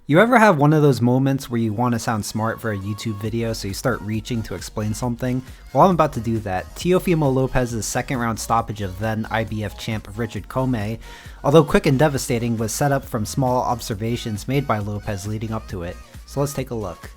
You ever have one of those moments where you want to sound smart for a YouTube video, so you start reaching to explain something? Well, I'm about to do that. Teofimo Lopez's second round stoppage of then IBF champ Richard Commey, although quick and devastating, was set up from small observations made by Lopez leading up to it. So let's take a look.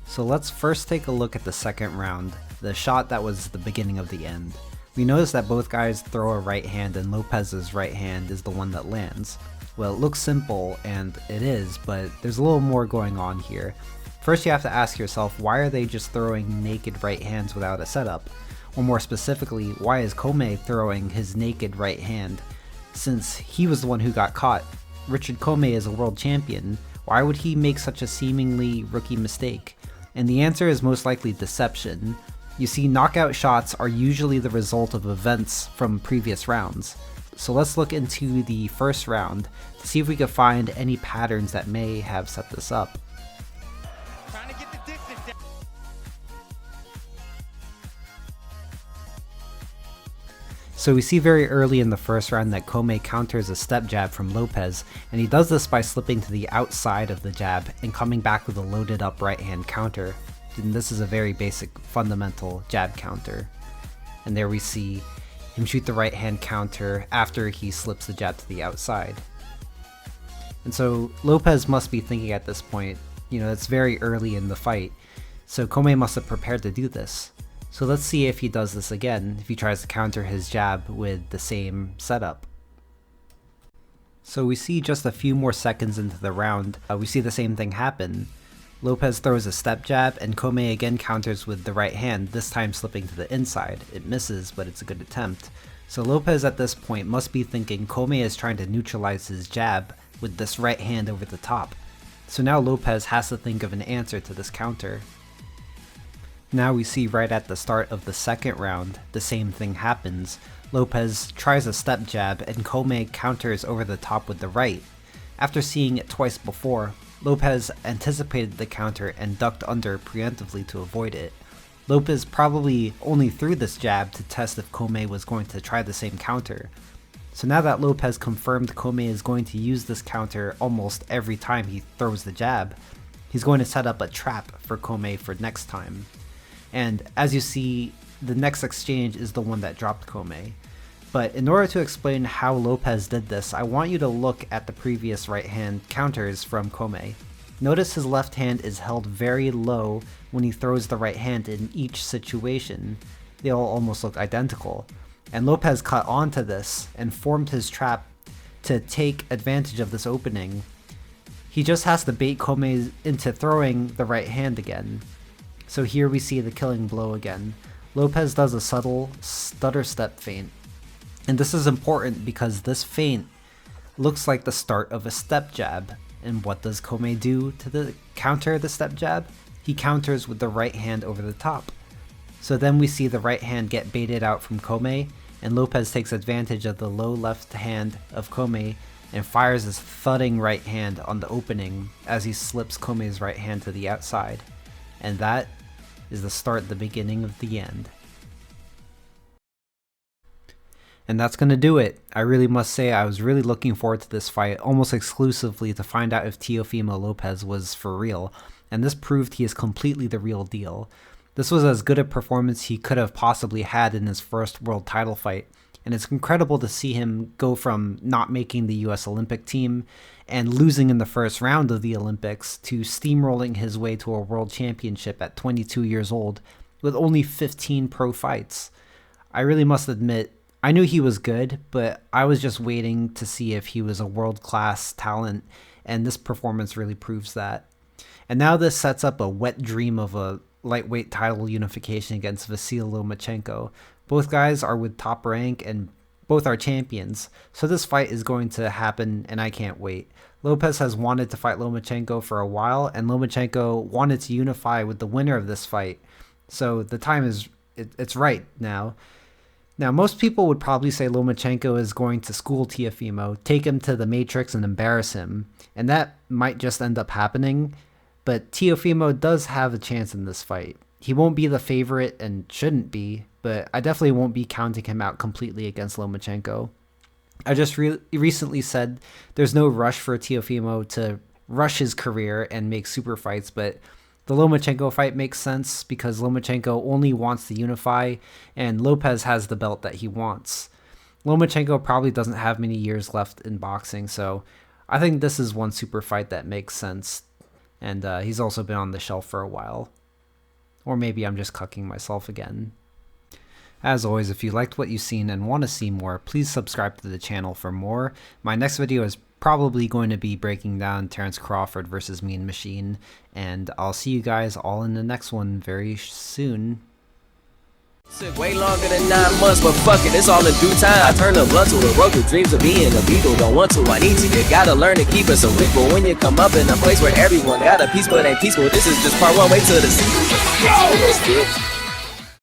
So let's first take a look at the second round, the shot that was the beginning of the end. We notice that both guys throw a right hand and Lopez's right hand is the one that lands. Well, it looks simple, and it is, but there's a little more going on here. First, you have to ask yourself, why are they just throwing naked right hands without a setup? Or more specifically, why is Commey throwing his naked right hand? Since he was the one who got caught, Richard Commey is a world champion, why would he make such a seemingly rookie mistake? And the answer is most likely deception. You see, knockout shots are usually the result of events from previous rounds. So let's look into the first round to see if we can find any patterns that may have set this up. So we see very early in the first round that Commey counters a step jab from Lopez, and he does this by slipping to the outside of the jab and coming back with a loaded up right hand counter. And this is a very basic fundamental jab counter. And there we see him shoot the right hand counter after he slips the jab to the outside. And so Lopez must be thinking at this point, it's very early in the fight, so Commey must have prepared to do this. So let's see if he does this again, if he tries to counter his jab with the same setup. So we see just a few more seconds into the round, we see the same thing happen. Lopez throws a step jab, and Commey again counters with the right hand, this time slipping to the inside. It misses, but it's a good attempt. So Lopez at this point must be thinking Commey is trying to neutralize his jab with this right hand over the top. So now Lopez has to think of an answer to this counter. Now we see right at the start of the second round, the same thing happens. Lopez tries a step jab, and Commey counters over the top with the right. After seeing it twice before, Lopez anticipated the counter and ducked under preemptively to avoid it. Lopez probably only threw this jab to test if Commey was going to try the same counter. So now that Lopez confirmed Commey is going to use this counter almost every time he throws the jab, he's going to set up a trap for Commey for next time. And as you see, the next exchange is the one that dropped Commey. But in order to explain how Lopez did this, I want you to look at the previous right hand counters from Commey. Notice his left hand is held very low when he throws the right hand in each situation. They all almost look identical. And Lopez caught on to this and formed his trap to take advantage of this opening. He just has to bait Commey into throwing the right hand again. So here we see the killing blow again. Lopez does a subtle stutter step feint. And this is important because this feint looks like the start of a step jab. And what does Commey do to counter the step jab? He counters with the right hand over the top. So then we see the right hand get baited out from Commey, and Lopez takes advantage of the low left hand of Commey and fires his thudding right hand on the opening as he slips Commey's right hand to the outside. And that is the beginning of the end. And that's going to do it. I really must say I was really looking forward to this fight almost exclusively to find out if Teofimo Lopez was for real, and this proved he is completely the real deal. This was as good a performance he could have possibly had in his first world title fight, and it's incredible to see him go from not making the US Olympic team and losing in the first round of the Olympics to steamrolling his way to a world championship at 22 years old with only 15 pro fights. I really must admit, I knew he was good, but I was just waiting to see if he was a world-class talent, and this performance really proves that. And now this sets up a wet dream of a lightweight title unification against Vasyl Lomachenko. Both guys are with top rank, and both are champions, so this fight is going to happen, and I can't wait. Lopez has wanted to fight Lomachenko for a while, and Lomachenko wanted to unify with the winner of this fight, so the time it's right now. Now, most people would probably say Lomachenko is going to school Teofimo, take him to the Matrix and embarrass him, and that might just end up happening, but Teofimo does have a chance in this fight. He won't be the favorite and shouldn't be, but I definitely won't be counting him out completely against Lomachenko. I just recently said there's no rush for Teofimo to rush his career and make super fights, but the Lomachenko fight makes sense because Lomachenko only wants to unify, and Lopez has the belt that he wants. Lomachenko probably doesn't have many years left in boxing, so I think this is one super fight that makes sense. And he's also been on the shelf for a while. Or maybe I'm just cucking myself again. As always, if you liked what you've seen and want to see more, please subscribe to the channel for more. My next video is probably going to be breaking down Terrence Crawford versus Mean Machine, and I'll see you guys all in the next one very soon. Took way longer than 9 months, but fuck it, it's all in due time. I turned a blunt to a road with dreams of being a beagle. Don't want to, I need to. You gotta learn to keep it so weak. But when you come up in a place where everyone got a piece but ain't peaceful, this is just part 1. Wait till the sequel.